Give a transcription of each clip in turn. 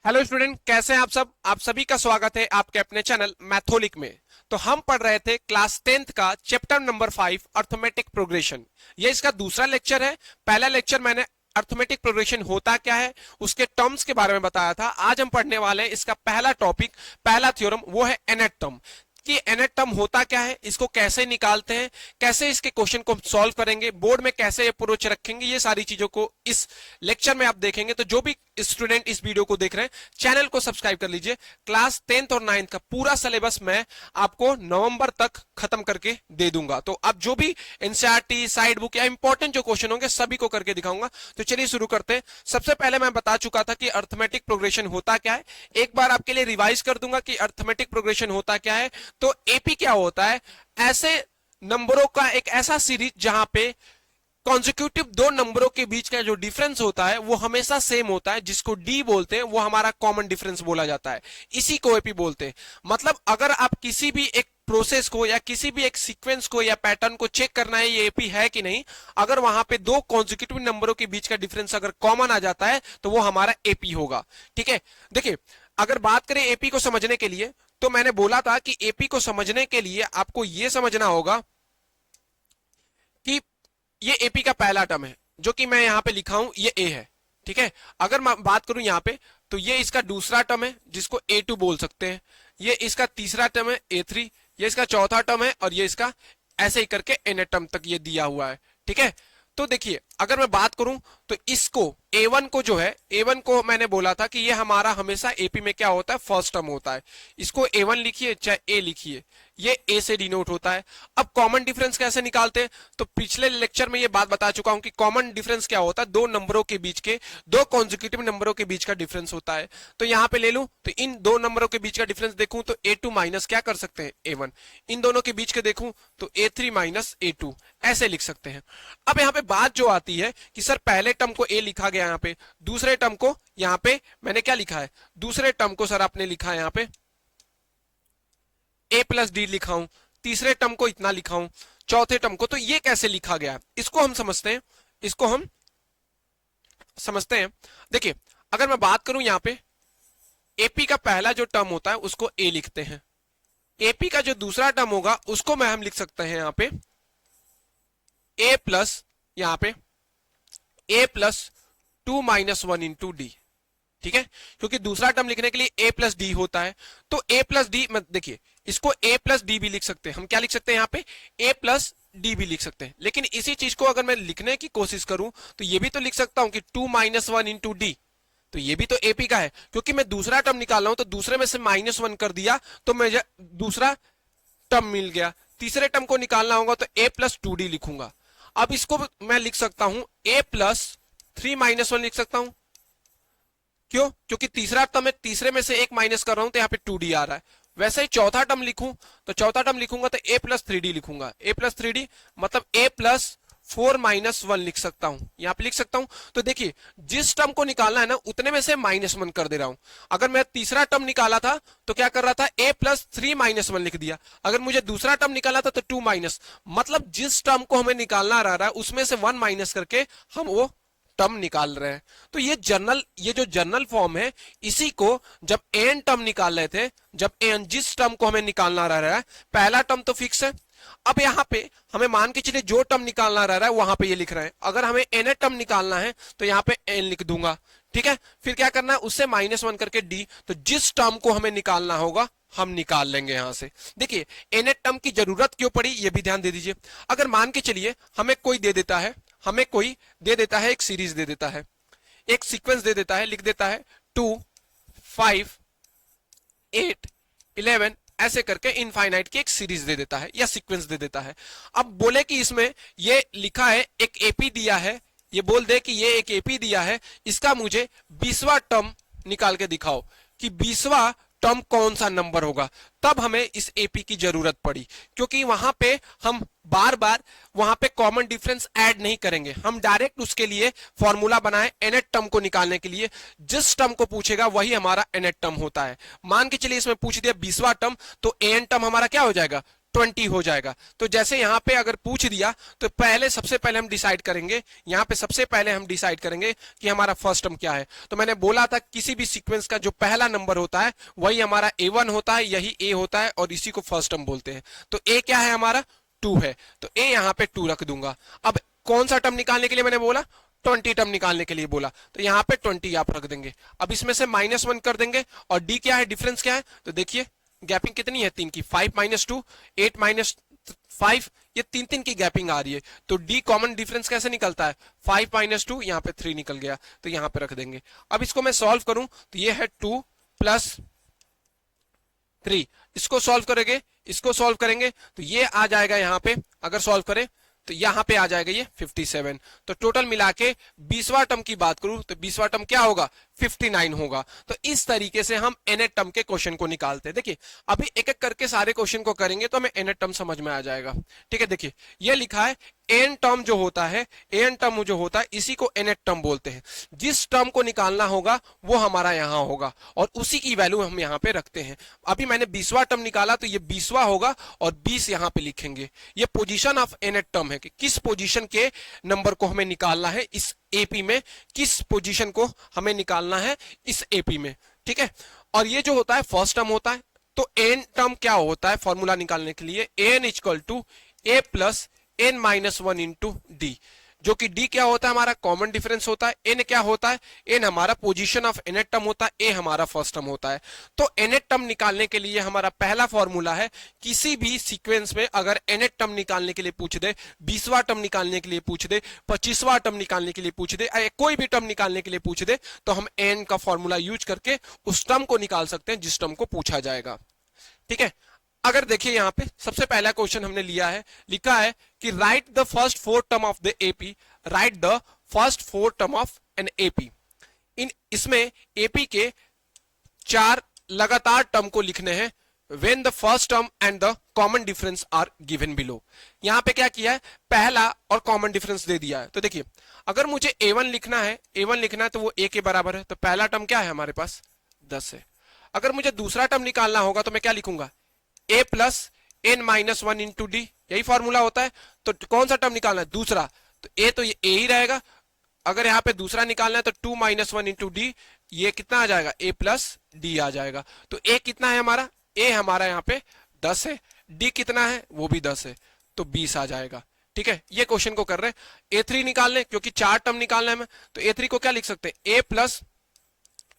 Hello student, कैसे हैं आप सब। आप सभी का स्वागत है आपके अपने चैनल मैथोलिक में। तो हम पढ़ रहे थे क्लास 10th का चैप्टर नंबर 5 अर्थमेटिक प्रोग्रेशन। ये इसका दूसरा लेक्चर है। पहला लेक्चर मैंने अर्थमेटिक प्रोग्रेशन होता क्या है, उसके टर्म्स के बारे में बताया था। आज हम पढ़ने वाले हैं इसका पहला टॉपिक, पहला थ्योरम, वो है एनेट टर्म। कि एनेट टर्म होता क्या है, इसको कैसे निकालते हैं, कैसे इसके क्वेश्चन को सॉल्व करेंगे, बोर्ड में कैसे अप्रोच रखेंगे, ये सारी चीजों को इस लेक्चर में आप देखेंगे। तो जो भी स्टूडेंट इस वीडियो को देख रहे हैं, चैनल को सब्सक्राइब कर लीजिए। क्लास 10th और 9th का पूरा सिलेबस मैं आपको नवंबर तक खत्म करके दे दूंगा। तो अब जो भी एनसीईआरटी साइड बुक या इंपॉर्टेंट जो क्वेश्चन होंगे सभी को करके दिखाऊंगा। तो चलिए शुरू करते हैं। सबसे पहले मैं बता चुका था कि अर्थमेटिक प्रोग्रेशन होता क्या है। एक बार आपके लिए रिवाइज कर दूंगा कि अर्थमेटिक प्रोग्रेशन होता क्या है। तो एपी क्या होता है, ऐसे नंबरों का एक ऐसा सीरीज जहां पे कॉन्जिक्यूटिव दो नंबरों के बीच का जो डिफरेंस होता है वो हमेशा सेम होता है, जिसको डी बोलते हैं, वो हमारा कॉमन डिफरेंस बोला जाता है। इसी को एपी बोलते हैं। मतलब अगर आप किसी भी एक प्रोसेस को या किसी भी एक सीक्वेंस को या पैटर्न को चेक करना है ये एपी है कि नहीं, अगर वहां पे दो कॉन्जिक्यूटिव नंबरों के बीच का डिफरेंस अगर कॉमन आ जाता है तो वो हमारा एपी होगा। ठीक है, देखिए अगर बात करें एपी को समझने के लिए, तो मैंने बोला था कि एपी को समझने के लिए आपको यह समझना होगा कि ये एपी का पहला टर्म है, जो कि मैं यहां पे लिखा हूं, ये ए है। ठीक है, अगर मैं बात करूं यहां पे, तो ये इसका दूसरा टर्म है जिसको ए2 बोल सकते हैं। ये इसका तीसरा टर्म है ए3, ये इसका चौथा टर्म है, और ये इसका ऐसे ही करके एन टर्म तक ये दिया हुआ है। ठीक है, तो देखिए अगर मैं बात करूं तो इसको A1 को जो है, A1 को मैंने बोला था कि ये हमारा हमेशा एपी में क्या होता है, फर्स्ट टर्म होता है। इसको A1 लिखिए चाहे ए लिखिए, ये ए से डिनोट होता है। अब कॉमन डिफरेंस कैसे निकालते हैं, तो पिछले लेक्चर में ये बात बता चुका हूं कि कॉमन डिफरेंस क्या होता है, दो नंबरों के बीच के, दो कॉन्जिक्यूटिव नंबरों के बीच का डिफरेंस होता है। तो यहां पे ले लूं तो इन दो नंबरों के बीच का डिफरेंस देखूं तो A2 माइनस क्या कर सकते हैं, A1। इन दोनों के बीच के देखूं तो A3 माइनस A2, ऐसे लिख सकते हैं। अब यहां पे बात जो आती है कि सर पहले टर्म को ए लिखा गया यहां पे, दूसरे टर्म को यहां पे मैंने क्या लिखा है, दूसरे टर्म को सर आपने लिखा है यहां पे ए प्लस डी लिखा हूं, तीसरे टर्म को इतना लिखा हूं, चौथे टर्म को, तो ये कैसे लिखा गया, इसको हम समझते हैं। इसको हम समझते हैं। देखिए अगर मैं बात करूं यहां पे, एपी का पहला जो टर्म होता है उसको ए लिखते हैं। एपी का जो दूसरा टर्म होगा उसको मैं हम लिख सकते हैं यहां पे ए प्लस, यहां पे ए प्लस 2 माइनस 1 इंटू डी। ठीक है, क्योंकि दूसरा टर्म लिखने के लिए ए प्लस डी होता है। तो ए प्लस डी, देखिए इसको ए प्लस डी भी लिख सकते हैं। हम क्या लिख सकते हैं यहां पे, ए प्लस डी भी लिख सकते हैं। लेकिन इसी चीज को अगर मैं लिखने की कोशिश करूं तो ये भी तो लिख सकता हूं कि 2 माइनस 1 इंटू डी, तो ये भी तो एपी का है। क्योंकि मैं दूसरा टर्म निकाल रहा हूं तो दूसरे में से -1 कर दिया तो मुझे दूसरा टर्म मिल गया। तीसरे टर्म को निकालना होगा तो ए प्लस 2d लिखूंगा। अब इसको मैं लिख सकता हूं ए प्लस 3 माइनस 1 लिख सकता हूं। क्यों, क्योंकि तीसरा टर्म है, तीसरे में से एक माइनस कर रहा हूं तो यहाँ पे 2d आ रहा है। वैसे ही चौथा टर्म लिखूं तो चौथा टर्म लिखूंगा तो a प्लस 3d लिखूंगा। a प्लस 3d मतलब a प्लस 4 माइनस 1 लिख सकता हूं, यहां पे लिख सकता हूं। तो देखिए जिस टर्म को निकालना है ना उतने में से -1 कर दे रहा हूं। अगर मैं तीसरा टर्म निकाला था तो क्या कर रहा था, a प्लस 3 माइनस 1 लिख दिया। अगर मुझे दूसरा टर्म निकाला था तो 2 माइनस, मतलब जिस टर्म को हमें निकालना रह रहा है उसमें से 1 माइनस करके हम वो टर्म निकाल रहे हैं। तो ये जो जर्नल फॉर्म है, इसी को जब एन टर्म निकाल रहे थे, जब एन जिस टर्म को हमें निकालना रह रहा है, पहला टर्म तो फिक्स है। अब यहां पे हमें मान के चलिए जो टर्म निकालना रह रहा है वहां पे ये लिख रहे हैं। अगर हमें एन टर्म निकालना है तो यहाँ पे एन लिख दूंगा। ठीक है, फिर क्या करना है, उससे -1 करके डी, तो जिस टर्म को हमें निकालना होगा हम निकाल लेंगे यहां से। देखिए एन टर्म की जरूरत क्यों पड़ी ये भी ध्यान दे दीजिए। अगर मान के चलिए हमें कोई दे देता है, एक सीरीज दे देता है, एक सीक्वेंस दे देता है, लिख देता है 2 5 8 11, ऐसे करके इनफाइनाइट की एक सीरीज दे देता है या सीक्वेंस दे देता है। अब बोले कि इसमें ये लिखा है एक एपी दिया है, ये बोल दे कि ये एक एपी दिया है, इसका मुझे 20वां टर्म निकाल के दिखाओ कि 20वां टर्म कौन सा नंबर होगा। तब हमें इस एपी की जरूरत पड़ी, क्योंकि वहां पे हम बार बार वहां पे कॉमन डिफरेंस ऐड नहीं करेंगे, हम डायरेक्ट उसके लिए फॉर्मूला बनाए एनेट टर्म को निकालने के लिए। जिस टर्म को पूछेगा वही हमारा एनेट टर्म होता है। मान के चलिए इसमें पूछ दिया 20वां टर्म, तो एन टर्म हमारा क्या हो जाएगा, 20 हो जाएगा। तो जैसे यहां पे अगर पूछ दिया तो पहले सबसे पहले हम डिसाइड करेंगे, यहां पे सबसे पहले हम डिसाइड करेंगे कि हमारा फर्स्ट टर्म क्या है। तो मैंने बोला था किसी भी सीक्वेंस का जो पहला नंबर होता है वही हमारा A1 होता है, यही A होता है और इसी को फर्स्ट टर्म बोलते हैं। तो A क्या है हमारा 2 है, तो A यहां पे 2 रख दूंगा। अब कौन सा टर्म निकालने के लिए मैंने बोला, 20 टर्म निकालने के लिए बोला, तो यहां पे 20 आप रख देंगे। अब इसमें से -1 कर देंगे और D क्या है, डिफरेंस क्या है, तो देखिए गैपिंग कितनी है 3 की, 5 - 2 8 - 5, ये 3 की गैपिंग आ रही है। तो D कॉमन डिफरेंस कैसे निकलता है, 5 - 2, यहाँ पे 3 निकल गया, तो यहाँ पे रख देंगे। अब इसको मैं सॉल्व करूं तो ये है 2 + 3, इसको सॉल्व करेंगे, इसको सॉल्व करेंगे तो ये आ जाएगा यहाँ पे, अगर सॉल्व करें तो यहाँ पे आ जाएगा ये 57। तो टोटल मिला के 20वां टर्म की बात करूं तो 20वां टर्म क्या होगा, 59 होगा। तो इस तरीके से हम nth टर्म के क्वेश्चन को निकालते हैं। देखिए अभी एक एक करके सारे क्वेश्चन को करेंगे तो हमें nth टर्म समझ में आ जाएगा। ठीक है, देखिए ये लिखा है n टर्म जो होता है, n टर्म जो होता है इसी को nth टर्म बोलते हैं। जिस टर्म को निकालना होगा वो हमारा यहाँ होगा और उसी की वैल्यू हम यहाँ पे रखते हैं। अभी मैंने 20वां टर्म निकाला तो ये 20वां होगा और 20 यहाँ पे लिखेंगे। ये पोजीशन ऑफ nth टर्म है कि किस पोजीशन के नंबर को हमें निकालना है इस एपी में, किस पोजीशन को हमें निकालना है इस एपी में। ठीक है, और ये जो होता है फर्स्ट टर्म होता है। तो n टर्म क्या होता है फॉर्मूला निकालने के लिए, n = a + n - 1 × d, जो कि d क्या होता है हमारा कॉमन डिफरेंस होता है, n क्या होता है, n हमारा पोजीशन ऑफ nth टर्म होता है, a हमारा फर्स्ट टर्म होता है। तो nth टर्म निकालने के लिए हमारा पहला फॉर्मूला है, किसी भी सीक्वेंस में अगर nth टर्म निकालने के लिए पूछ दे, 20वां टर्म निकालने के लिए पूछ दे, 25वां टर्म निकालने के लिए पूछ दे, कोई भी टर्म निकालने के लिए पूछ दे, तो हम n का फॉर्मूला यूज करके उस टर्म को निकाल सकते हैं जिस टर्म को पूछा जाएगा। ठीक है, अगर देखिए यहां पे सबसे पहला क्वेश्चन हमने लिया है, लिखा है कि right the first 4 term of the AP, right the first 4 term of an AP. इसमें एपी के 4 लगातार टर्म को लिखने हैं, when the first term and the common difference are given below। यहां पे क्या किया है, पहला और कॉमन डिफरेंस दे दिया है। तो देखिए अगर मुझे A1 लिखना है, A1 लिखना है तो वो A के बराबर है, तो पहला टर्म क्या है हमारे पास 10 है। अगर मुझे दूसरा टर्म निकालना होगा तो मैं क्या लिखूंगा, a + n - 1 × d, यही फॉर्मूला होता है। तो कौन सा टर्म निकालना है, दूसरा, तो a तो ये a ही रहेगा। अगर यहाँ पे दूसरा निकालना है तो 2 - 1 × d, ये कितना आ जाएगा, a + d आ जाएगा। तो a कितना है हमारा, a हमारा यहाँ पे 10 है, d कितना है वो भी 10 है, तो 20 आ जाएगा। ठीक है, ये क्वेश्चन को कर रहे हैं। A3 निकालने, क्योंकि 4 टर्म निकालना है हमें, तो A3 को क्या लिख सकते हैं, a +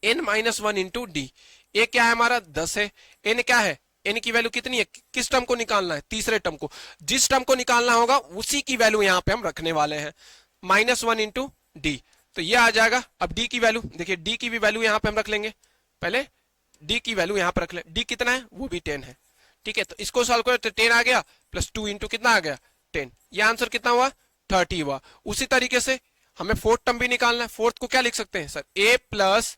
n - 1 × d। a क्या है हमारा 10 है, n क्या है, n की वैल्यू कितनी है, किस टर्म को निकालना है, तीसरे टर्म को, जिस टर्म को निकालना होगा उसी की वैल्यू यहां पे हम रखने वाले हैं, -1 × d। तो ये आ जाएगा। अब d की वैल्यू देखिए, d की भी वैल्यू यहां पे हम रख लेंगे, पहले d की वैल्यू यहां पे रख ले, d कितना है वो भी 10 है। ठीक है, तो इसको सॉल्व करो तो 10 आ गया, +2 × कितना आ गया 10, ये आंसर कितना हुआ 30 हुआ। उसी तरीके से हमें फोर्थ टर्म भी निकालना है, फोर्थ को क्या लिख सकते हैं sir, a +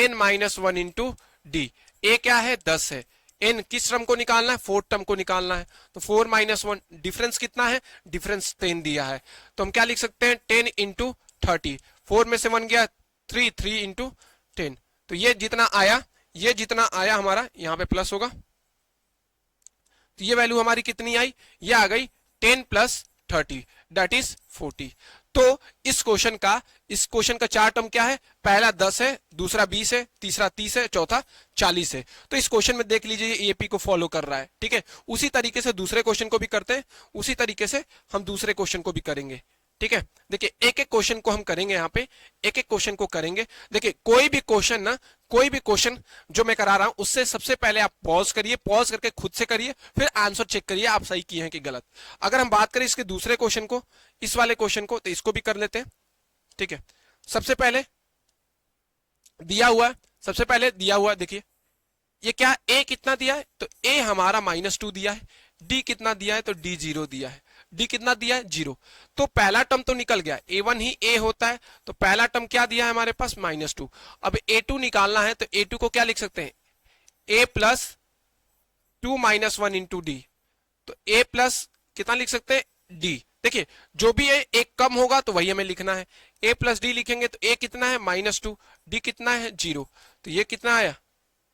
n - 1 × d। a क्या है 10 है, n किस टर्म को निकालना है, फोर्थ टर्म को निकालना है, तो 4 - 1, डिफरेंस कितना है, डिफरेंस 10 दिया है, तो हम क्या लिख सकते हैं 10 × 30, 4 में से 1 गया 3, 3 × 10, तो ये जितना आया, ये जितना आया हमारा यहाँ पे प्लस होगा, तो ये वैल्यू हमारी कितनी आई, ये आ गई 10 + 30 दैट इज 40। तो इस क्वेश्चन का 4 टर्म क्या है, पहला 10 है, दूसरा 20 है, तीसरा 30 है, चौथा 40 है। तो इस क्वेश्चन में देख लीजिए एपी को फॉलो कर रहा है। ठीक है, उसी तरीके से दूसरे क्वेश्चन को भी करते हैं, उसी तरीके से हम दूसरे क्वेश्चन को भी करेंगे। ठीक है, देखिए एक एक क्वेश्चन को हम करेंगे, यहाँ पे एक एक क्वेश्चन को करेंगे। देखिए कोई भी क्वेश्चन जो मैं करा रहा हूं उससे सबसे पहले आप पॉज करिए, पॉज करके खुद से करिए, फिर आंसर चेक करिए आप सही किए हैं कि गलत। अगर हम बात करें इसके दूसरे क्वेश्चन को, इस वाले क्वेश्चन को, तो इसको भी कर लेते हैं। ठीक है, सबसे पहले दिया हुआ देखिए ये क्या, a कितना दिया है, तो a हमारा -2 दिया है, d कितना दिया है, तो d 0 दिया है, d कितना दिया है 0। तो पहला टर्म तो निकल गया, a1 ही a होता है, तो पहला टर्म क्या दिया है हमारे पास -2। अब a2 निकालना है, तो a2 को क्या लिख सकते हैं, a + 2 - 1 × d, तो a प्लस कितना लिख सकते हैं d। देखिए जो भी है एक कम होगा तो वही हमें लिखना है, a + d लिखेंगे तो a कितना है -2, d कितना है 0, तो ये कितना आया,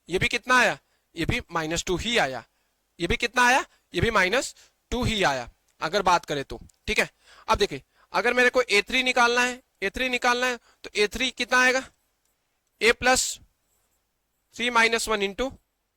ये भी कितना आया, ये भी -2 ही आया, ये भी कितना आया, ये भी -2 ही आया अगर बात करें तो, ठीक है। अब देखिए अगर मेरे को A3 निकालना है, A3 निकालना है तो A3 कितना आएगा, A प्लस 3 - 1 इंटू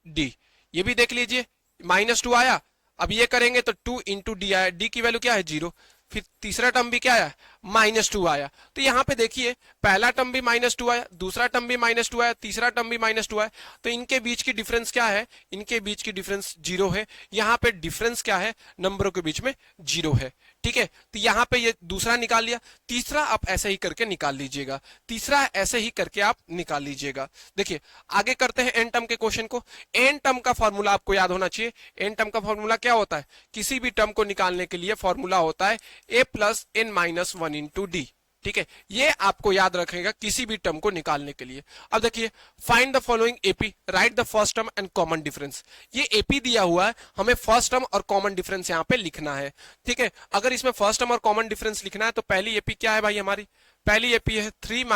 डी। ये भी देख लीजिए -2 आया। अब ये करेंगे तो 2 इंटू डी आया, डी की वैल्यू क्या है 0। फिर तीसरा टर्म भी क्या आया, -2 आया। तो यहाँ पे देखिए पहला टर्म भी -2 आया, दूसरा टर्म भी -2 आया, तीसरा टर्म भी -2 आया। तो इनके बीच की डिफरेंस क्या है, इनके बीच की डिफरेंस 0 है। यहाँ पे डिफरेंस क्या है, नंबरों के बीच में 0 है, ठीक है। तो यहाँ पे ये दूसरा निकाल लिया, तीसरा आप ऐसे ही करके निकाल लीजिएगा, तीसरा ऐसे ही करके आप निकाल लीजिएगा। देखिए आगे करते हैं एन टर्म के क्वेश्चन को। एन टर्म का फॉर्मूला आपको याद होना चाहिए। एन टर्म का फॉर्मूला क्या होता है, किसी भी टर्म को निकालने के लिए फॉर्मूला होता है a plus n minus 1 into D, ठीक है। ये आपको याद रखेगा किसी भी टर्म को निकालने के लिए। अब देखिए find the following AP, right the first term and common difference. ये एपी दिया हुआ है, हमें फर्स्ट टर्म और कॉमन डिफरेंस यहाँ पे लिखना है, ठीक है। अगर इसमें फर्स्ट टर्म और कॉमन डिफरेंस लिखना है तो पहली एपी क्या है भाई, हमारी पहली एपी है 3 -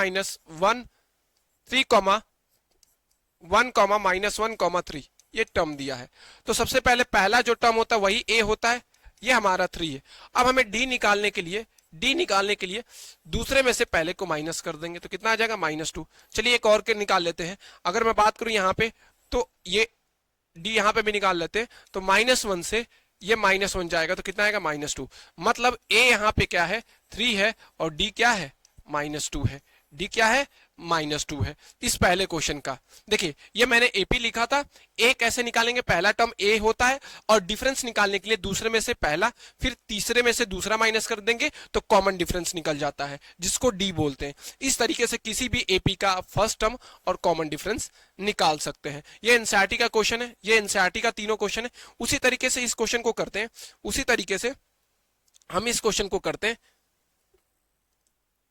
1 3, 1, -1, 3, ये टर्म दिया है। तो सबसे पहले पहला जो टर्म होता है वही a होता है, ये हमारा 3 है। अब हमें d निकालने के लिए दूसरे में से पहले को माइनस कर देंगे तो कितना आ जाएगा, -2। चलिए एक और के निकाल लेते हैं। अगर मैं बात करूं यहाँ पे तो ये d यहाँ पे भी निकाल लेते हैं, तो -1 से ये -1 जाएगा तो कितना आएगा, -2। मतलब a यहाँ पे क्या है, 3 है और d क्या है, -2 है। डी क्या है, -2 है। इस पहले क्वेश्चन का देखिए ये मैंने एपी लिखा था। ए कैसे निकालेंगे, पहला टर्म ए होता है और डिफरेंस निकालने के लिए दूसरे में से पहला फिर तीसरे में से दूसरा माइनस कर देंगे तो कॉमन डिफरेंस निकल जाता है, जिसको डी बोलते हैं। इस तरीके से किसी भी एपी का फर्स्ट टर्म और कॉमन डिफरेंस निकाल सकते हैं। ये एनसीईआरटी का क्वेश्चन है, ये एनसीईआरटी का तीनों क्वेश्चन है। उसी तरीके से इस क्वेश्चन को करते हैं, उसी तरीके से हम इस क्वेश्चन को करते हैं।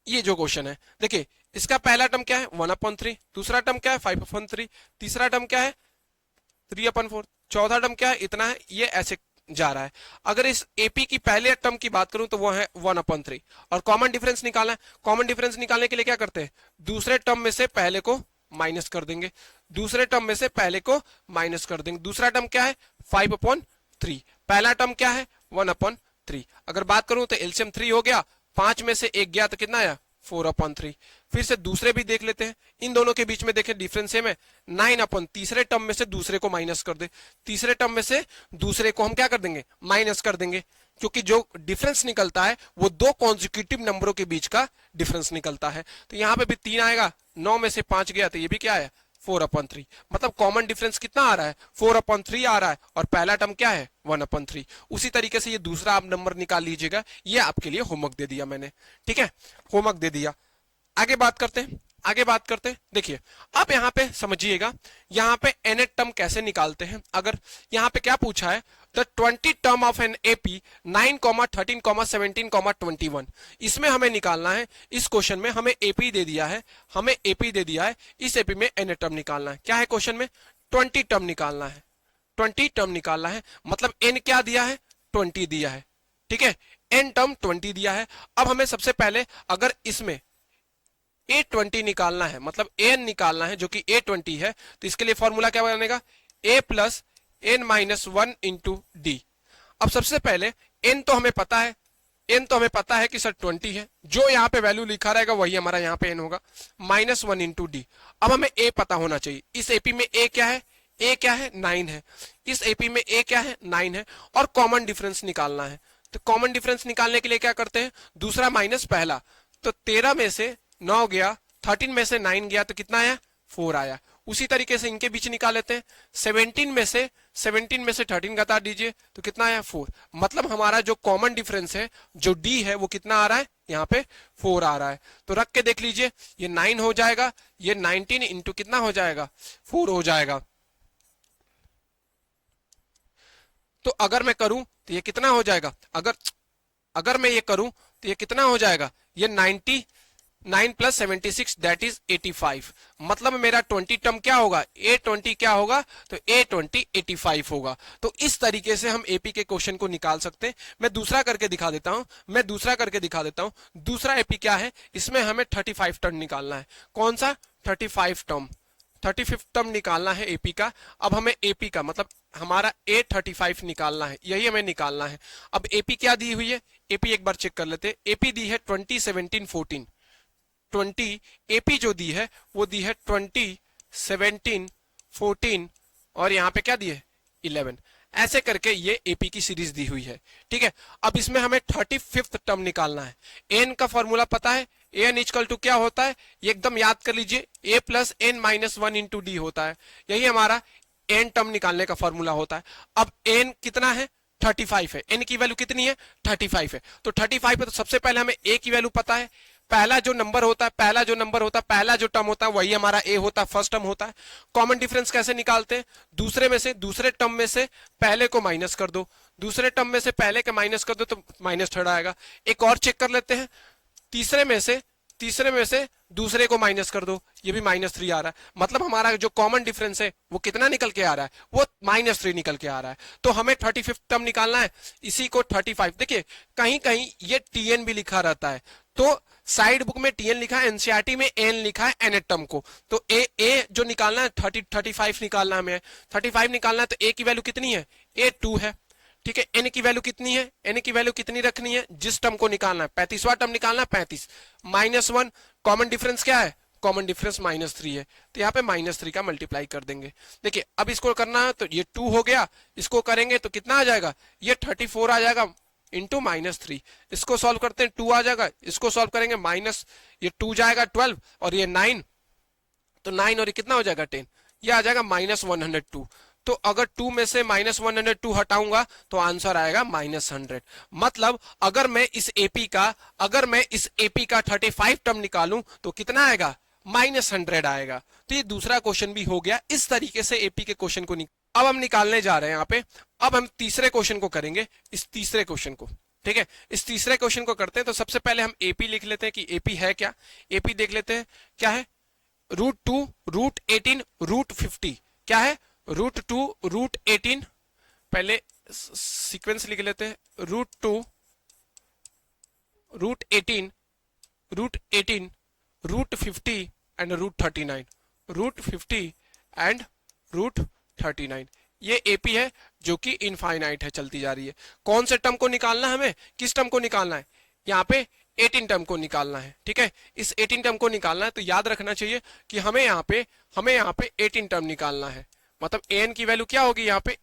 ये जो क्वेश्चन है देखिए इसका पहला टर्म क्या है, 1/3, दूसरा टर्म क्या है 5/3, तीसरा टर्म क्या है 3/4, चौथा टर्म क्या है इतना है, ये ऐसे जा रहा है। अगर इस एपी की पहले टर्म की बात करूं तो वो है 1/3 और कॉमन डिफरेंस निकालना है। कॉमन डिफरेंस निकालने के लिए क्या करते हैं, दूसरे टर्म में से पहले को माइनस कर देंगे, दूसरे टर्म में से पहले को माइनस कर देंगे। दूसरा टर्म क्या है 5/3, पहला टर्म क्या है 1/3। अगर बात करूं तो एलसीएम 3 हो गया, 5 में से 1 गया तो कितना आया 4/3। फिर से दूसरे भी देख लेते हैं, इन दोनों के बीच में देखें डिफरेंस सेम है, 9 तीसरे टर्म में से दूसरे को माइनस कर दे, तीसरे टर्म में से दूसरे को हम क्या कर देंगे, माइनस कर देंगे, क्योंकि जो डिफरेंस निकलता है वो दो कॉन्जिक्यूटिव नंबरों के बीच का डिफरेंस निकलता है। तो यहाँ पे भी 3 आएगा, 9 में से 5 गया तो ये भी क्या है 4/3। मतलब कॉमन डिफरेंस कितना आ रहा है 4/3 आ रहा है और पहला टर्म क्या है 1/3। उसी तरीके से ये दूसरा आप नंबर निकाल लीजिएगा। ये आपके लिए होमवर्क दे दिया मैंने, ठीक है, होमवर्क दे दिया। आगे बात करते हैं, आगे बात करते हैं। देखिए अब यहाँ पे समझिएगा, यहाँ पे nth टर्म कैसे निकालते हैं। अगर यहाँ पे क्या पूछा है, the 20 term of an AP 9, 13, 17, 21, इसमें हमें निकालना है। इस क्वेश्चन में हमें एपी दे दिया है, हमें एपी दे दिया है, इस एपी में nth टर्म निकालना है। क्या है क्वेश्चन में 20 टर्म निकालना है, 20 टर्म निकालना है। मतलब n क्या दिया है 20 दिया है, ठीक है, n टर्म 20 दिया है। अब हमें सबसे पहले अगर इसमें A20 निकालना है, मतलब an निकालना है जो कि A20 है, तो इसके लिए फॉर्मूला क्या बनेगा, a plus n minus 1 into D. अब सबसे पहले n तो हमें पता है, n तो हमें पता है कि सर 20 है, जो यहाँ पे वैल्यू लिखा रहेगा वही हमारा यहाँ पे n होगा, -1 इंटू डी। अब हमें a पता होना चाहिए। इस एपी में a क्या है, a क्या है 9 है, इस एपी में a क्या है 9 है और कॉमन डिफरेंस निकालना है। तो कॉमन डिफरेंस निकालने के लिए क्या करते हैं, दूसरा माइनस पहला, तो 13 में से 9 गया, 13 में से 9 गया तो कितना आया 4 आया। उसी तरीके से इनके बीच निकाल लेते हैं, 17 में से 13 घटा दीजिए तो कितना आया 4। मतलब हमारा जो कॉमन डिफरेंस है जो डी है वो कितना आ रहा है, यहाँ पे 4 आ रहा है। तो रख के देख लीजिए, ये 9 हो जाएगा, ये 19 इंटू कितना हो जाएगा 4 हो जाएगा। तो अगर मैं करूं तो ये कितना हो जाएगा, अगर मैं ये करूं तो ये कितना हो जाएगा, ये 9 प्लस 76 दैट इज 85। मतलब मेरा 20 टर्म क्या होगा, A20 क्या होगा, तो A20 85 होगा। तो इस तरीके से हम एपी के क्वेश्चन को निकाल सकते हैं। मैं दूसरा करके दिखा देता हूं, दूसरा एपी क्या है, इसमें हमें 35 टर्म निकालना है। कौन सा 35 टर्म, 35 टर्म निकालना है एपी का। अब हमें एपी का मतलब हमारा A35 निकालना है, यही हमें निकालना है। अब एपी क्या दी हुई है, एपी एक बार चेक कर लेते हैं। एपी दी है 2017-14, 20 एपी जो दी है वो दी है 2017-14 और यहाँ पे क्या दी है 11। ऐसे करके ये एपी की सीरीज दी हुई है, ठीक है। अब इसमें हमें 35th टर्म निकालना है। एन का फॉर्मूला पता है, एन इक्वल टू क्या होता है, ये एकदम याद कर लीजिए, A plus N minus 1 into D होता है। यही हमारा एन टर्म निकालने का फॉर्मूला होता है। अब एन कितना है 35 है, एन की वैल्यू कितनी है 35 है। तो 35 है तो सबसे पहले हमें ए की वैल्यू पता है। पहला जो नंबर होता है, पहला जो टर्म होता है वही हमारा ए होता है, फर्स्ट टर्म होता है। कॉमन डिफरेंस कैसे निकालते हैं, दूसरे टर्म में से पहले को माइनस कर दो, दूसरे टर्म में से पहले के माइनस कर दो तो माइनस थर्ड आएगा। एक और चेक कर लेते हैं, तीसरे में से दूसरे को माइनस कर दो, ये भी -3 आ रहा है। मतलब हमारा जो कॉमन डिफरेंस है वो कितना निकल के आ रहा है, वो -3 निकल के आ रहा है। तो हमें 35 टर्म निकालना है, इसी को 35। देखिए कहीं कहीं ये टीएन भी लिखा रहता है, तो साइड बुक में टीएन लिखा है, एनसीईआरटी में एन लिखा है एन टर्म को। तो ए जो निकालना है 35 निकालना है, हमें 35 निकालना है। तो ए की वैल्यू कितनी है, ए 2 है, ठीक है। एन की वैल्यू कितनी है, एन की वैल्यू कितनी रखनी है, जिस टर्म को निकालना है 35वां टर्म निकालना है 35 -1। कॉमन डिफरेंस क्या है, कॉमन डिफरेंस -3 है, तो यहाँ पे -3 का मल्टीप्लाई कर देंगे। देखिए अब इसको करना है तो ये 2 हो गया, इसको करेंगे तो कितना आ जाएगा, ये 34 आ जाएगा इंटू -3। इसको सॉल्व करते हैं 2 आ जाएगा, इसको सॉल्व करेंगे माइनस, ये 2 जाएगा 12 और ये 9, तो 9 और ये कितना हो जाएगा 10, ये आ जाएगा -102। तो अगर 2 में से -102 हटाऊंगा तो आंसर आएगा -100। मतलब अगर मैं इस एपी का 35 टर्म निकालूं तो कितना आएगा, -100 आएगा। तो ये दूसरा क्वेश्चन भी हो गया। इस तरीके से एपी के क्वेश्चन को अब हम निकालने जा रहे हैं यहाँ पे। अब हम तीसरे क्वेश्चन को करेंगे, इस तीसरे क्वेश्चन को, ठीक है। इस तीसरे क्वेश्चन को करते हैं। तो सबसे पहले हम एपी लिख लेते हैं कि एपी है क्या। एपी देख लेते हैं क्या है, √2, √18, √50। क्या है, √2, √18, पहले सीक्वेंस लिख लेते हैं, √2, √18, √50 एंड √39, √50 एंड √39। ये एपी है जो कि इनफाइनाइट है, चलती जा रही है। कौन से टर्म को निकालना है हमें, किस टर्म को निकालना है, यहाँ पे 18 टर्म को निकालना है, ठीक है। इस 18 टर्म को निकालना है तो याद रखना चाहिए कि हमें यहाँ पे 18 टर्म निकालना है। मतलब एन की वैल्यू क्या होगी यहाँ पे,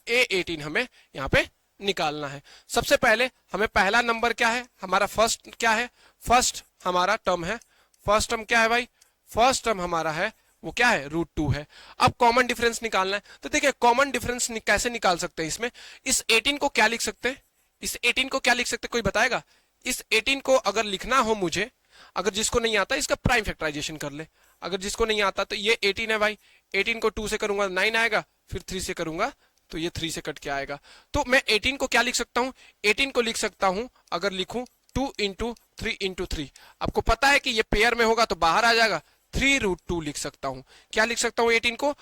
A18 हमें यहाँ पे निकालना है। सबसे पहले हमें पहला नंबर क्या है, हमारा फर्स्ट क्या है, फर्स्ट हमारा टर्म है। फर्स्ट टर्म क्या है भाई, फर्स्ट टर्म हमारा है वो क्या है, √2 है। अब कॉमन डिफरेंस निकालना है। तो देखिए कॉमन डिफरेंस कैसे निकाल सकते हैं इसमें, इस 18 को क्या लिख सकते हैं, इस 18 को क्या लिख सकते हैं, कोई बताएगा। इस 18 को अगर लिखना हो मुझे, अगर जिसको नहीं आता इसका प्राइम फैक्टराइजेशन कर ले, अगर जिसको नहीं आता तो ये 18 है भाई, 18 को 2 से करूंगा 9 आएगा, फिर 3 से करूंगा तो ये 3 से कट के आएगा। तो मैं 18 को क्या लिख सकता हूं, 18 को लिख सकता हूं अगर लिखूं 2 इंटू 3 इंटू 3। आपको पता है कि ये पेयर में होगा तो बाहर आ जाएगा, 3√2 लिख सकता हूं। क्या लिख सकता हूं 18 को,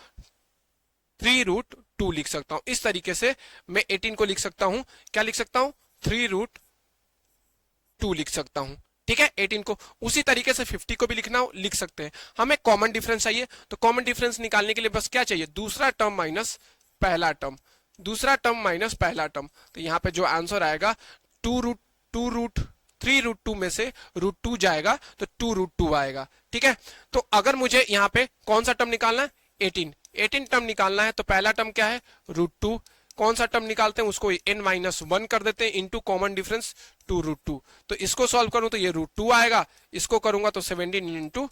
3√2 लिख सकता हूं। इस तरीके से मैं 18 को लिख सकता हूं, क्या लिख सकता हूं, 3√2 लिख सकता हूं, ठीक है। 18 को उसी तरीके से 50 को भी लिखना हो लिख सकते हैं। हमें कॉमन डिफरेंस चाहिए, तो कॉमन डिफरेंस निकालने के लिए बस क्या चाहिए, दूसरा टर्म माइनस पहला टर्म, दूसरा टर्म माइनस पहला टर्म। तो यहाँ पे जो आंसर आएगा 3√2 में से √2 जाएगा तो 2√2 आएगा, ठीक है। तो अगर मुझे यहाँ पे कौन सा टर्म निकालना है, 18 टर्म निकालना है, तो पहला टर्म क्या है, √2। कौन सा टर्म निकालते हैं उसको n-1 कर देते हैं इंटू कॉमन डिफरेंस 2√2। तो इसको सॉल्व करूं तो ये √2 आएगा, इसको करूंगा तो 17 इंटू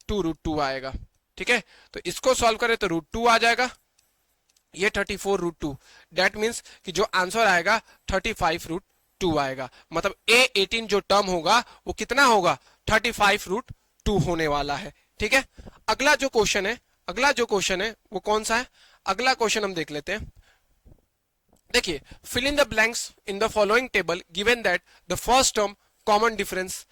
2√2 आएगा, ठीक है। तो इसको सॉल्व करें तो √2 आ जाएगा, ये 34√2। दैट मीन्स कि जो आंसर आएगा 35√2 आएगा। मतलब A18 जो टर्म होगा वो कितना होगा, 35√2 होने वाला है, ठीक है। अगला जो क्वेश्चन है वो कौन सा है, अगला क्वेश्चन हम देख लेते हैं। देखिए, fill in the blanks in the following table given that the first term common difference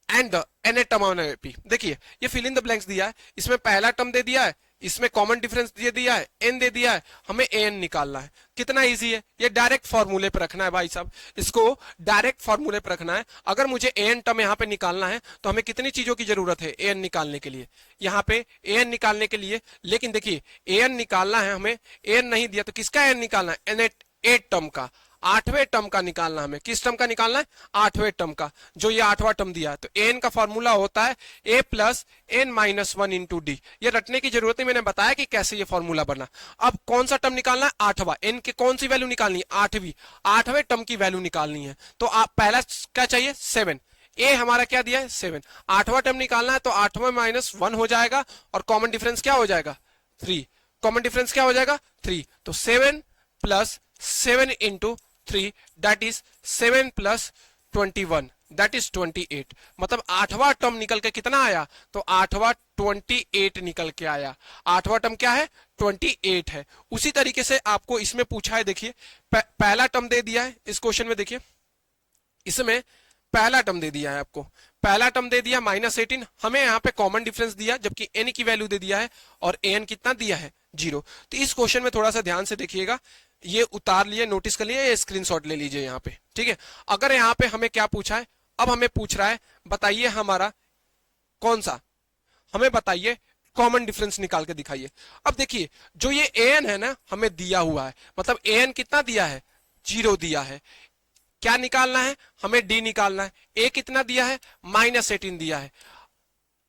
and the nth term on AP। देखिए ये fill in the blanks दिया है, इसमें पहला टर्म दे दिया है, इसमें कॉमन डिफरेंस दे दिया है, एन दे दिया है, हमें एन निकालना है। कितना इजी है, ये डायरेक्ट फॉर्मूले पे रखना है भाई साहब, इसको डायरेक्ट फॉर्मूले पे रखना है। अगर मुझे एन टर्म यहाँ पे निकालना है तो हमें कितनी चीजों की जरूरत है एन निकालने के लिए, यहाँ पे एन निकालने के लिए। लेकिन देखिए एन निकालना है हमें, एन नहीं दिया तो किसका एन निकालना है, एन एट टर्म का, आठवें टर्म का निकालना हमें। किस टर्म का निकालना है, आठवें टर्म का, जो ये आठवां टर्म दिया है। तो एन का फॉर्मूला होता है A plus N minus one into D. ये रटने की जरूरत नहीं, मैंने बताया कि कैसे ये फॉर्मूला बना। अब कौन सा टर्म निकालना है, आठवां। एन की कौन सी वैल्यू निकालनी है, आठवीं, आठवें टर्म की वैल्यू निकालनी है। तो आप पहला क्या चाहिए, 7। ए हमारा क्या दिया है, 7। आठवां टर्म निकालना है तो आठवां माइनस वन हो जाएगा और कॉमन डिफरेंस क्या हो जाएगा, 3। कॉमन डिफरेंस क्या हो जाएगा, 3। तो 7 plus 7 into 3 that is 7 plus 21 that is 28। मतलब आठवां टर्म निकल के कितना आया, तो आठवां 28 निकल के आया। आठवां टर्म क्या है, 28 है। उसी तरीके से आपको इसमें पूछा है, देखिए पहला टर्म दे दिया है इस क्वेश्चन में। देखिए इसमें पहला टर्म दे दिया है आपको, पहला टर्म दे दिया -18, हमें यहाँ पे कॉमन डिफरेंस दिया जबकि एन की वैल्यू दे दिया है और एन कितना दिया है, 0। तो इस क्वेश्चन में थोड़ा सा ध्यान से देखिएगा, ये उतार लिए, नोटिस कर लिए, ये स्क्रीनशॉट ले लीजिए यहाँ पे, ठीक है। अगर यहाँ पे हमें क्या पूछा है, अब हमें पूछ रहा है बताइए हमारा कौन सा, हमें बताइए कॉमन डिफरेंस निकाल के दिखाइए। अब देखिए जो ये एन है ना हमें दिया हुआ है, मतलब एन कितना दिया है, 0 दिया है। क्या निकालना है, हमें डी निकालना है। ए कितना दिया है, -18 दिया है।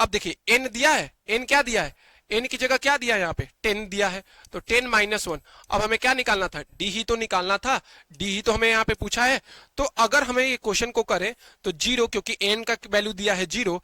अब देखिए एन दिया है, एन क्या दिया है, एन की जगह क्या दिया है, यहाँ पे 10 दिया है, तो 10 माइनस 1। अब हमें क्या निकालना था, डी ही तो निकालना था, डी ही तो हमें यहाँ पे पूछा है। तो अगर हमें ये क्वेश्चन को करें तो 0, क्योंकि एन का वैल्यू दिया है 0,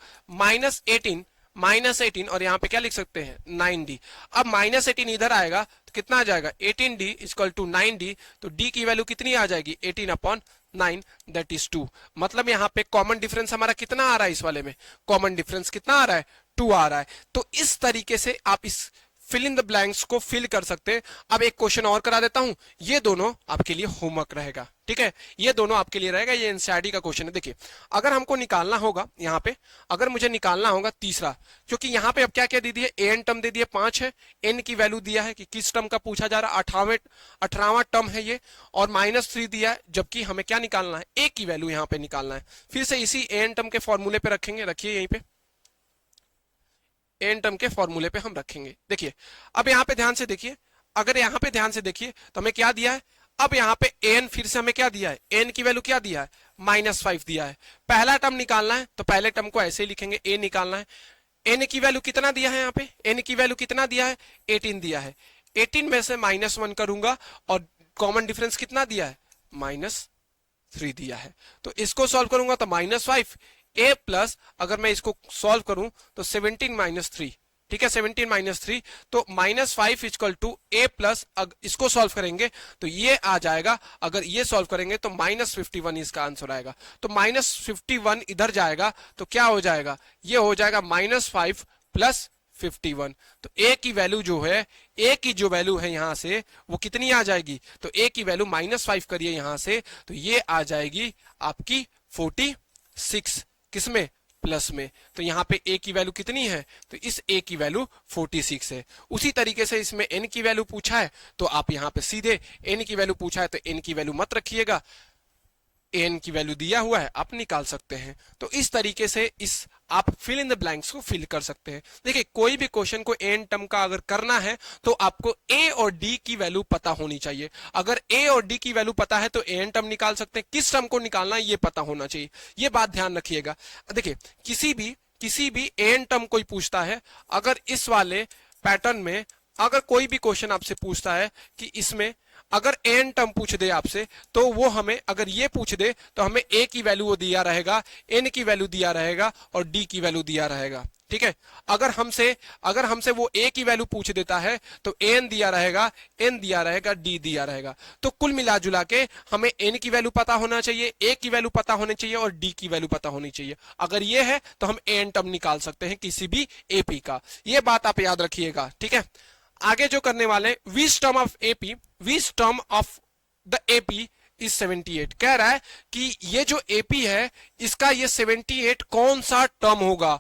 -18 और यहाँ पे क्या लिख सकते हैं, 9d। अब -18 इधर आएगा तो कितना आ जाएगा, 18d इक्वल टू 9d। तो d की वैल्यू कितनी आ जाएगी, 18/9 दैट इज 2। मतलब यहाँ पे कॉमन डिफरेंस हमारा कितना आ रहा है, इस वाले में कॉमन डिफरेंस कितना आ रहा है, 2 आ रहा है। तो इस तरीके से आप इस फिल इन द ब्लैंक्स को फिल कर सकते हैं। अब एक क्वेश्चन और करा देता हूं, ये दोनों आपके लिए होमवर्क रहेगा, ठीक है, ये दोनों आपके लिए रहेगा, ये एनसीईआरटी का क्वेश्चन है। देखिए अगर हमको निकालना होगा यहाँ पे, अगर मुझे निकालना होगा तीसरा, क्योंकि यहाँ पे अब क्या क्या दे दिए, एन टर्म दे दिए 5 है, एन की वैल्यू दिया है कि किस टर्म का पूछा जा रहा है, 18वां टर्म है ये, और -3 दिया है, जबकि हमें क्या निकालना है, ए की वैल्यू यहाँ पे निकालना है। फिर से इसी एन टर्म के फॉर्मूले पे रखेंगे, रखिए यहीं पे एन टर्म के फॉर्मूले पे हम रखेंगे। देखिए अब यहाँ पे ध्यान से देखिए, अगर यहाँ पे ध्यान से देखिए तो हमें क्या दिया है, अब यहाँ पे एन फिर से हमें क्या दिया है, एन की वैल्यू क्या दिया है, -5 दिया है। पहला टर्म निकालना है तो पहले टर्म को ऐसे ही लिखेंगे, ए निकालना है। एन की वैल्यू कितना दिया है, यहाँ पे एन की वैल्यू कितना दिया है, 18 दिया है। 18 में से -1 करूंगा और कॉमन डिफरेंस कितना दिया है, -3 दिया है। तो इसको सॉल्व करूंगा तो -5 ए प्लस, अगर मैं इसको सॉल्व करूं तो 17 - 3, ठीक है, 17 - 3, तो -5 इक्वल टू ए प्लस, इसको सॉल्व करेंगे तो ये आ जाएगा, अगर ये सॉल्व करेंगे तो -51 इसका आंसर आएगा। तो -51 इधर जाएगा तो क्या हो जाएगा, ये हो जाएगा -5 प्लस 51। तो ए की वैल्यू जो है, ए की जो वैल्यू है यहां से वो कितनी आ जाएगी, तो ए की वैल्यू -5 करिए यहां से, तो ये आ जाएगी आपकी 46, किसमें, प्लस में। तो यहाँ पे ए की वैल्यू कितनी है, तो इस ए की वैल्यू 46 है। उसी तरीके से इसमें एन की वैल्यू पूछा है तो आप यहाँ पे सीधे एन की वैल्यू पूछा है तो एन की वैल्यू मत रखिएगा, एन की वैल्यू दिया हुआ है आप निकाल सकते हैं। तो इस तरीके से इस आप फिल इन द ब्लैंक्स को फिल कर सकते हैं। देखिए कोई भी क्वेश्चन को एन टर्म का अगर करना है तो आपको ए और डी की वैल्यू पता होनी चाहिए। अगर ए और डी की वैल्यू पता है तो एन टर्म निकाल सकते हैं, किस टर्म को निकालना है ये पता होना चाहिए, ये बात ध्यान रखिएगा। देखिए किसी भी एन टर्म कोई पूछता है, अगर इस वाले पैटर्न में अगर कोई भी क्वेश्चन आपसे पूछता है कि इसमें अगर एन टर्म पूछ दे आपसे, तो वो हमें अगर ये पूछ दे तो हमें ए की वैल्यू वो दिया रहेगा, एन की वैल्यू दिया रहेगा और डी की वैल्यू दिया रहेगा, ठीक है। अगर हमसे वो ए की वैल्यू पूछ देता है तो एन दिया रहेगा, एन दिया रहेगा, डी दिया रहेगा। तो कुल मिला जुला के हमें एन की वैल्यू पता होना चाहिए, ए की वैल्यू पता होनी चाहिए और डी की वैल्यू पता होनी चाहिए। अगर ये है तो हम एन टर्म निकाल सकते हैं किसी भी एपी का, ये बात आप याद रखिएगा, ठीक है। आगे जो करने वाले which term of AP, which term of the AP is 78, कह रहा है कि ये जो एपी है इसका ये 78 कौन सा टर्म होगा,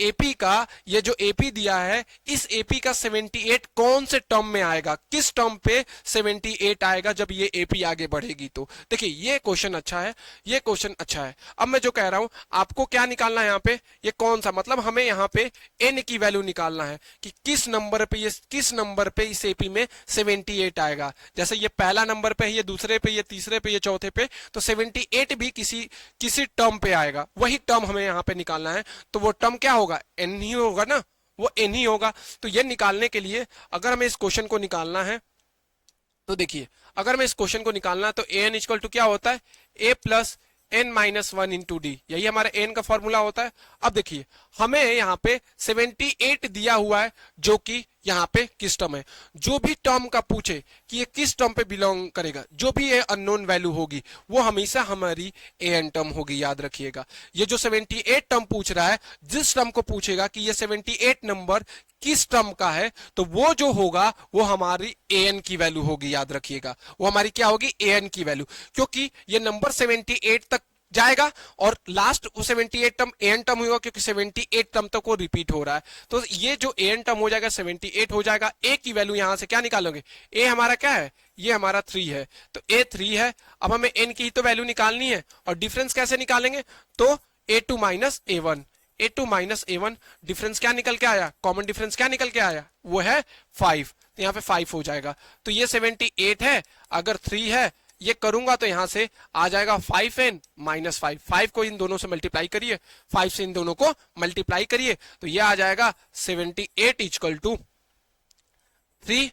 एपी का, ये जो एपी दिया है, इस एपी का 78 कौन से टर्म में आएगा, किस टर्म पे 78 आएगा जब ये एपी आगे बढ़ेगी। तो देखिए ये क्वेश्चन अच्छा है, ये क्वेश्चन अच्छा है। अब मैं जो कह रहा हूं आपको क्या निकालना है यहाँ पे, ये कौन सा, मतलब हमें यहाँ पे एन की वैल्यू निकालना है कि किस नंबर पे, ये किस नंबर पे इस एपी में 78 आएगा। जैसे ये पहला नंबर पे है, ये दूसरे पे, ये तीसरे पे, ये चौथे पे, तो 78 भी किसी किसी टर्म पे आएगा, वही टर्म हमें यहाँ पे निकालना है। तो वो टर्म क्या होगा, एन ही होगा ना, वो एन ही होगा। तो ये निकालने के लिए अगर हमें इस क्वेश्चन को निकालना है तो देखिए, अगर मैं इस क्वेश्चन को निकालना है तो ए एन इक्वल टू क्या होता है, A plus N minus one into D, यही हमारा एन का फॉर्मूला होता है। अब देखिए हमें यहाँ पे 78 दिया हुआ है जो कि यहाँ पे किस टर्म है, जो भी टर्म का पूछे कि ये किस टर्म पे बिलोंग करेगा, जो भी ये अननोन वैल्यू होगी वो हमेशा हमारी ए एन टर्म होगी, याद रखिएगा। ये जो 78 टर्म पूछ रहा है, जिस टर्म को पूछेगा कि ये 78 नंबर किस टर्म का है, तो वो जो होगा वो हमारी ए एन की वैल्यू होगी, याद रखिएगा। वो हमारी क्या होगी, ए एन की वैल्यू, क्योंकि ये नंबर 78 तक जाएगा और लास्ट 78 टर्म एन टर्म होगा, क्योंकि 78 टर्म तक वो रिपीट हो रहा है। तो ये जो एन टर्म हो जाएगा 78 हो जाएगा। ए की वैल्यू यहां से क्या निकालोगे, ए हमारा क्या है, ये हमारा 3 है, तो ए 3 है। अब हमें एन की ही तो वैल्यू निकालनी है, और डिफरेंस कैसे निकालेंगे, तो A2 minus A1, A2 minus A1, difference क्या निकल के आया, कॉमन डिफरेंस क्या निकल के आया, वो है 5, तो यहाँ पे 5 हो जाएगा। तो ये 78 है, अगर 3 है, ये करूंगा तो यहां से आ जाएगा 5n माइनस 5, 5 को इन दोनों से मल्टीप्लाई करिए, 5 से इन दोनों को मल्टीप्लाई करिए, तो ये आ जाएगा 78 इक्वल टू 3।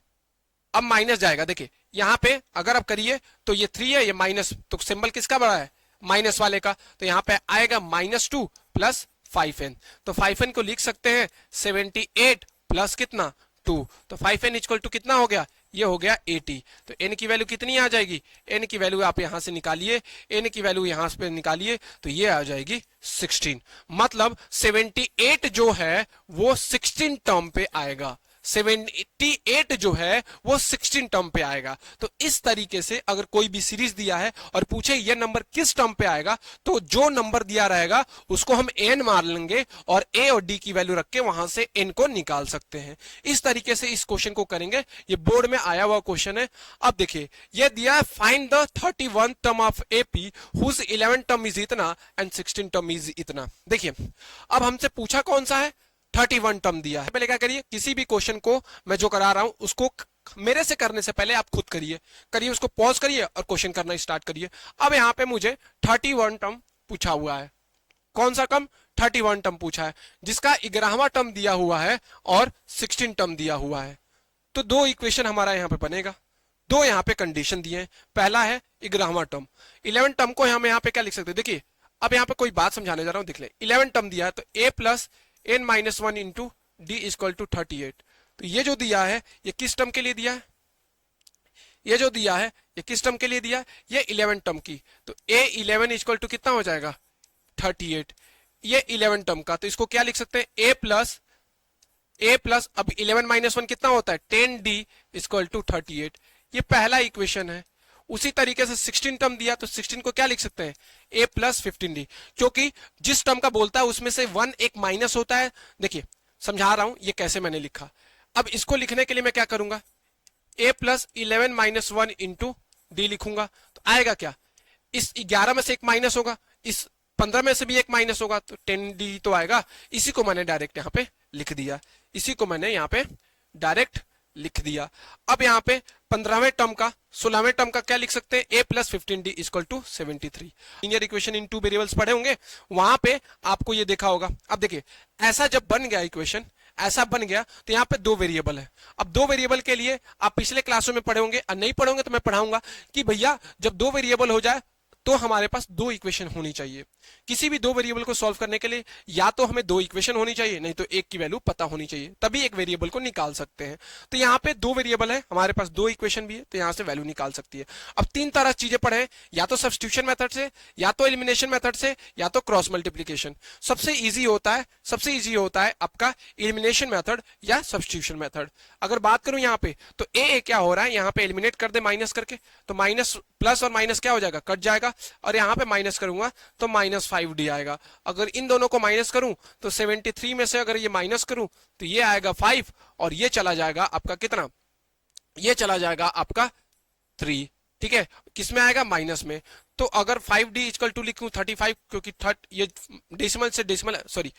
अब माइनस जाएगा, देखिए यहां पे अगर आप करिए तो ये 3 है, ये माइनस, तो सिंबल किसका बड़ा है, माइनस वाले का, तो यहां पे आएगा -2 प्लस 5n, तो 5n को लिख सकते हैं 78 प्लस कितना 2, तो 5n इक्वल टू कितना हो गया, ये हो गया 80। तो n की वैल्यू कितनी आ जाएगी, n की वैल्यू आप यहां से निकालिए, n की वैल्यू यहां पे निकालिए, तो ये आ जाएगी 16। मतलब 78 जो है वो 16 टर्म पे आएगा, 78 जो है वो 16 टर्म पे आएगा। तो इस तरीके से अगर कोई भी सीरीज दिया है और पूछे ये नंबर किस टर्म पे आएगा, तो जो नंबर दिया रहेगा उसको हम एन मान लेंगे और ए और डी की वैल्यू रख के वहां से एन को निकाल सकते हैं। इस तरीके से इस क्वेश्चन को करेंगे, ये बोर्ड में आया हुआ क्वेश्चन है। अब देखिए ये दिया है, find the 31 term of AP whose 11 term is इतना एंड 16 टर्म इज इतना। देखिए अब हमसे पूछा कौन सा है, 31 टर्म दिया है। पहले क्या करिए, किसी भी क्वेश्चन को मैं जो करा रहा हूं उसको मेरे से करने से पहले आप खुद करिए, उसको पॉज करिए और क्वेश्चन करना स्टार्ट करिए। अब यहां पे मुझे 31 टर्म पूछा हुआ है, कौन सा टर्म, 31 टर्म पूछा है, जिसका 11वां टर्म दिया हुआ है और 16 टर्म दिया हुआ है। तो दो इक्वेशन हमारा यहां पे बनेगा, दो यहां पे कंडीशन दिए हैं। पहला है 11वां टर्म, 11 टर्म को हम यहां पे क्या लिख सकते हैं, देखिए अब यहां पे कोई बात समझाने जा रहा हूं, देख ले 11 टर्म दिया है तो a plus n minus 1 into d equal to 38। तो ये जो दिया है ये किस टर्म के लिए दिया है, ये जो दिया है ये किस टर्म के लिए दिया है, ये 11 टर्म की। तो a 11 इक्वल टू कितना हो जाएगा 38, ये 11 टर्म का। तो इसको क्या लिख सकते हैं, a प्लस अब 11 माइनस 1 कितना होता है 10d इक्वल टू 38, ये पहला इक्वेशन है। उसी तरीके से 16 टर्म दिया तो 16 को क्या लिख सकते हैं, a प्लस 15d, क्योंकि जिस टर्म का बोलता है उसमें से 1 एक माइनस होता है। देखिए समझा रहा हूं ये कैसे मैंने लिखा। अब इसको लिखने के लिए मैं क्या करूंगा, a plus 11 minus 1 into D लिखूंगा, तो आएगा क्या, इस 11 में से एक माइनस होगा, इस 15 में से भी एक माइनस होगा, तो 10d तो आएगा। इसी को मैंने डायरेक्ट यहाँ पे लिख दिया, इसी को मैंने यहाँ पे डायरेक्ट लिख दिया। अब यहाँ पे 15वें टर्म का 16वें टर्म का क्या लिख सकते हैं, a plus 15d equal to 73। Linear equation in two variables पढ़े होंगे, वहां पे आपको ये देखा होगा। अब देखिए ऐसा जब बन गया इक्वेशन, ऐसा बन गया तो यहाँ पे दो वेरिएबल है। अब दो वेरिएबल के लिए आप पिछले क्लासों में पढ़े होंगे और नहीं पढ़े होंगे तो मैं पढ़ाऊंगा कि भैया जब दो वेरिएबल हो जाए तो हमारे पास दो इक्वेशन होनी चाहिए। किसी भी दो वेरिएबल को सॉल्व करने के लिए या तो हमें दो इक्वेशन होनी चाहिए, नहीं तो एक की वैल्यू पता होनी चाहिए, तभी एक वेरिएबल को निकाल सकते हैं। तो यहाँ पे दो वेरिएबल है, हमारे पास दो इक्वेशन भी है, तो यहाँ से वैल्यू निकाल सकती है। अब तीन तरह चीजें पढ़े, या तो सब्स्टिट्यूशन मेथड से, या तो एलिमिनेशन मेथड से, या तो क्रॉस मल्टीप्लीकेशन। सबसे ईजी होता है आपका एलिमिनेशन मेथड या सब्स्टिट्यूशन मेथड। अगर बात करूं यहाँ पे तो ए क्या हो रहा है, यहाँ पे एलिमिनेट कर दे माइनस करके, तो प्लस और माइनस क्या हो जाएगा, कट जाएगा, और यहाँ पे माइनस करूंगा तो -5d आएगा। अगर इन दोनों को माइनस करूं तो 73 में से अगर ये माइनस करूं तो ये आएगा 5, और ये चला जाएगा आपका कितना, ये चला जाएगा आपका 3। ठीक है, किसमें आएगा, माइनस में। तो अगर 5d इक्वल टू लिखूं 35, क्योंकि ये डेसिमल से डेसिमल, सॉरी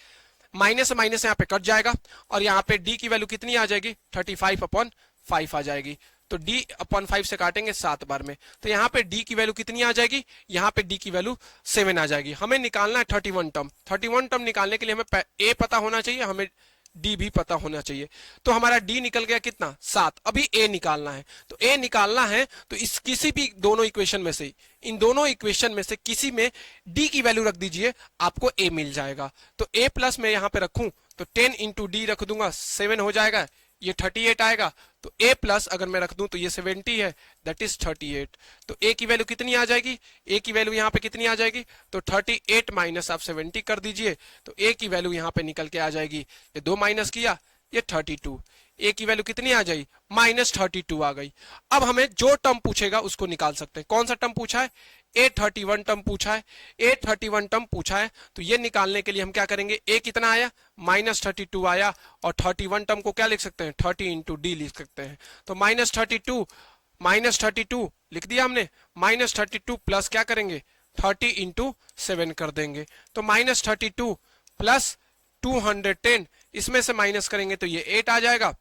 माइनस माइनस यहाँ पे कट जाएगा, और यहाँ पे d की वैल्यू कितनी आ जाएगी, 35/5 आ जाएगी। तो d/5 से काटेंगे 7 बार में, तो यहाँ पे d की वैल्यू कितनी आ जाएगी, यहाँ पे d की वैल्यू 7 आ जाएगी। हमें निकालना है 31 टर्म। 31 टर्म निकालने के लिए हमें a पता होना चाहिए, हमें d भी पता होना चाहिए। तो हमारा d निकल गया कितना, 7। अभी a निकालना है, तो a निकालना है तो इस किसी भी दोनों इक्वेशन में से, इन दोनों इक्वेशन में से किसी में d की वैल्यू रख दीजिए, आपको a मिल जाएगा। तो a प्लस में यहां पे रखूं तो 10 इंटू डी रख दूंगा, 7 हो जाएगा, ये 38 आएगा। तो a प्लस अगर मैं रख दूं तो ये 70 है, दैट इज 38। तो a की वैल्यू कितनी आ जाएगी, a की वैल्यू यहाँ पे कितनी आ जाएगी, तो 38 माइनस आप 70 कर दीजिए, तो a की वैल्यू यहाँ पे निकल के आ जाएगी, ये 2 माइनस किया, ये 32। a की वैल्यू कितनी आ जाएगी, -32 आ गई। अब हमें जो टर्म पूछेगा उसको निकाल सकते हैं। कौन सा टर्म पूछा है, A31 टर्म पूछा है। A31 टर्म पूछा है तो ये निकालने के लिए हम क्या करेंगे, a कितना आया, -32 आया, और 31 टर्म को क्या लिख सकते हैं, 30 इंटू डी लिख सकते हैं। तो -32 लिख दिया हमने, -32 प्लस क्या करेंगे, 30 इंटू 7 कर देंगे। तो -32 प्लस 210, इसमें से माइनस करेंगे तो ये 8 आ जाएगा,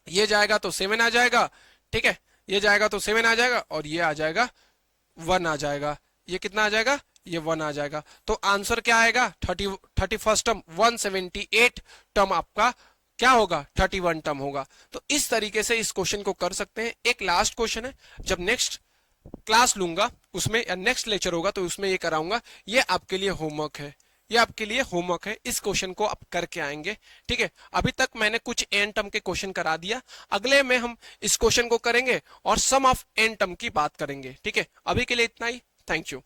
ये जाएगा तो 7 आ जाएगा। ठीक है, ये जाएगा तो 7 आ जाएगा, और ये आ जाएगा 1 आ जाएगा। ये कितना आ जाएगा, ये 1 आ जाएगा। तो आंसर क्या आएगा, 31 टर्म 178 टर्म आपका क्या होगा, 31 टर्म होगा। तो इस तरीके से इस क्वेश्चन को कर सकते हैं। एक लास्ट क्वेश्चन है, जब नेक्स्ट क्लास लूंगा उसमें, या नेक्स्ट लेक्चर होगा तो उसमें ये कराऊंगा। ये आपके लिए होमवर्क है, ये आपके लिए होमवर्क है, इस क्वेश्चन को आप करके आएंगे। ठीक है, अभी तक मैंने कुछ एन टर्म के क्वेश्चन करा दिया, अगले में हम इस क्वेश्चन को करेंगे और सम ऑफ एन टर्म की बात करेंगे। ठीक है, अभी के लिए इतना ही, थैंक यू।